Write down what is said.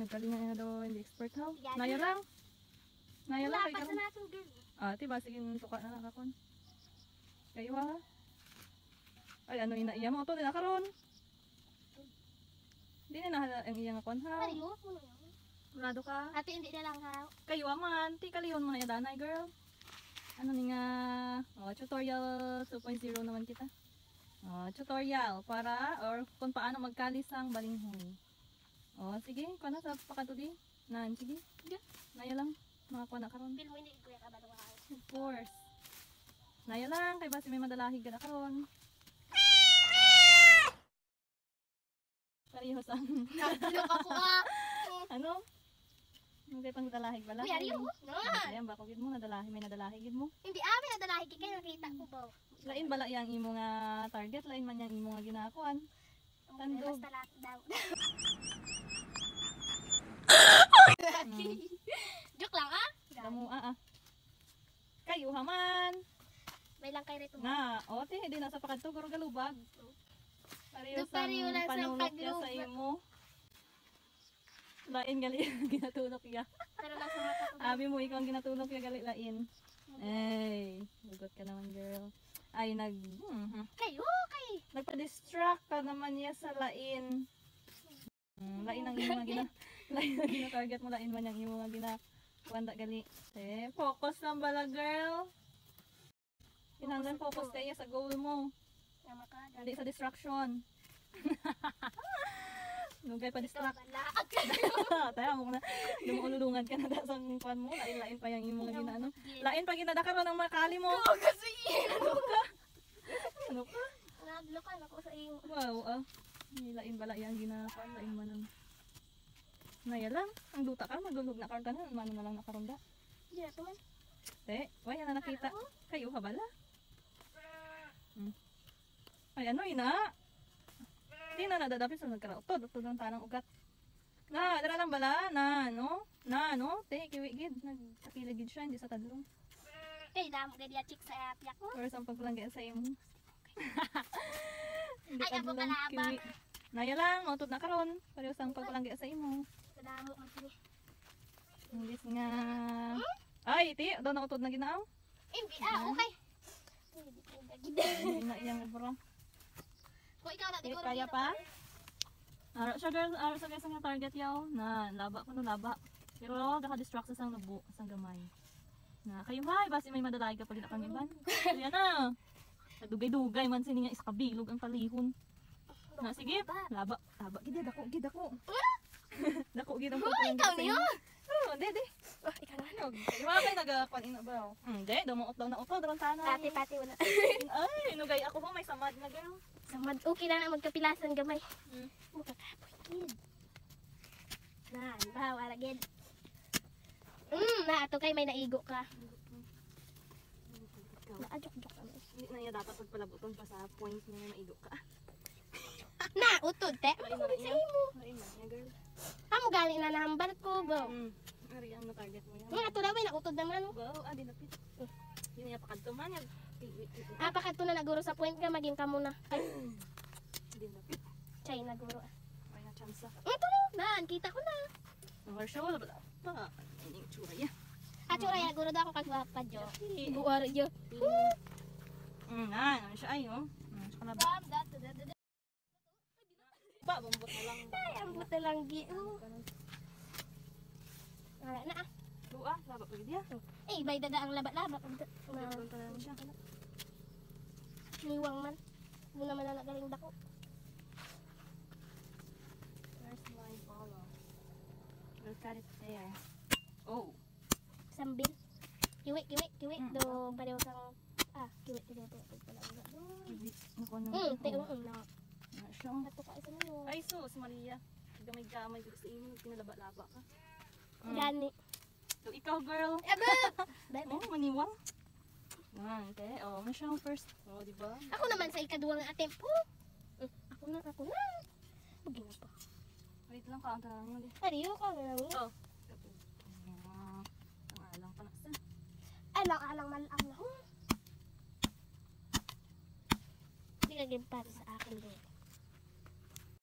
nagkalinga na daw hindi expert how. Naya lang. Naya lang kay karon. Tiba sige tuka na nakakon. Kayo ha. Ay ano iya mo to din karon. Di na ang iyang akon ha. Murado ka? Ate hindi na lang ha. Kayo aman, ti kalihon mo na yadanay girl. Ano ni nga tutorial 2.0 naman kita. Tutorial para or kung paano magkalis ang balinghoy. Sige, kuha na sa pakatudi. Sige. Naya lang. Makakuha na karon. Bil mo hindi kuya ka ba daw ha? Of course. Naya lang kay basi may madalahig ka na karon. Parehas ang Nagdulok ako ano? Hindi pang dalahig bala. Kuya Rio. Ayan ba kugid mo nadalahig may nadalahig mo. Hindi amin nadalahig kay nakita ko ba. Lain bala yang imo nga target, lain man yang imo nga ginakuan. Tandog. Basta lahat daw. Joke lang Damo Kayo haman. May lang kay rito. Ti di na sa pakadto guro galubag. Pareho lang sa panulok ya sa imo. Lain gali ginatulok ya. Pero lang sa mata ko. Abi mo ikaw ang ginatulok ya gali lain. Ay, bugot ka naman girl. Ay Kayo kay. Nagpa-distract ka naman niya sa lain. Lain ang imo nga lain ang gina-target mo, lain man ang imo nga kuwanda gali. Focus lang bala girl. Kinahanglan focus kaya sa goal mo. Hindi sa distraction. Nugay pa distract. Tayo mo na. Lumulungan ka na sa kuan mo. Lain-lain pa yung imo nga ginaano. Lain pa ginadakaron ang makali mo. Kasi Ano ka? naglukan ako sa iyo. Wow, lain bala yang ginakuan, lain man ang Naya lang, ang duta ka, magulog na karon tanan, mano na lang nakaronda. Di na man. Wala na nakita. Kayo ka bala? Ay ano ina? Di na nadadapin sa nagkarautod, utod ng tanang ugat. Dara lang bala, kiwi gid, nagtakilig gid siya, hindi sa tadlong. Kay damo gadi chik sa apyak mo. Or sa pagpalangga sa imo. Hindi Ay, ako tadlong, kalaba. kiwi. Naya lang, mautod na karon, pareho sa pagpalangga sa imo. Damo man sini. Imbis nga. Ay, ti, daw na utod na ginaaw. Imbi okay. Hindi na iyang bro. Ko ikaw na siguro. Kaya pa? Ara sa girl, sa guys nga target yaw na laba ko no laba. Pero naka-distract sa sang lubo, sa gamay. Na kayo hay, basi may madalay ka pali na kami ban. Kaya na. Dugay-dugay man sini nga isa kabilog ang palihon. Sige, laba gid ako. Dako gid ang pagpalangga. Ikaw niyo. Dede. Ikaw na. Wala kay nagakuan ina ba? Hindi, damuot daw na uto daron tanan. Pati wala. Ay, inugay ako ho, may samad na girl. Samad okay lang na magkapilasan gamay. Makakapoy gid. Wala gid. Na ato kay may naigo ka. Naajok-jok ka. Hindi na niya dapat pagpalabuton pa sa point na may maigo ka. Na utod te. Lain na niya. Lain na niya girl. Amo gani na nahambar ko ba. Ari ang target mo yan. Nga ato daw na utod naman. Wow, dinapit. Yun niya pakadto man yan. Pakat na naguro sa point ka maging kamo na. Dinapit. Chay naguro. Ay na chance. Ito na, kita ko na. Ang show wala pa. Ini tsura ya. Atsura ya guro daw ako kagwapa jo. Buwar jo. Ano siya ay oh. Sa kanaba. Ba bumbot na lang. Ay, ambot na lang gi. Wala na Laba pa dia. Bay daga ang laba-laba. Punta na siya. Niwang man. Muna man na galing dako. Where's my follow? Look at it there. Oh. Sambil. Kiwi. Do pareho kang kiwi. Ako na. Na. Siya. Ato ka isa mo. Ay sus Maria. Gamay-gamay dito sa imo pinalaba-laba ka. Gani. So ikaw girl. Maniwang. Okay. Ano siya ang first? Di ba? Ako naman sa ikaduwang attempt. Ako na. Bugi na pa. Wait lang ka. Ariyo ka na lang. Alang pa na sa. Alang malang na. Hindi ka para sa akin.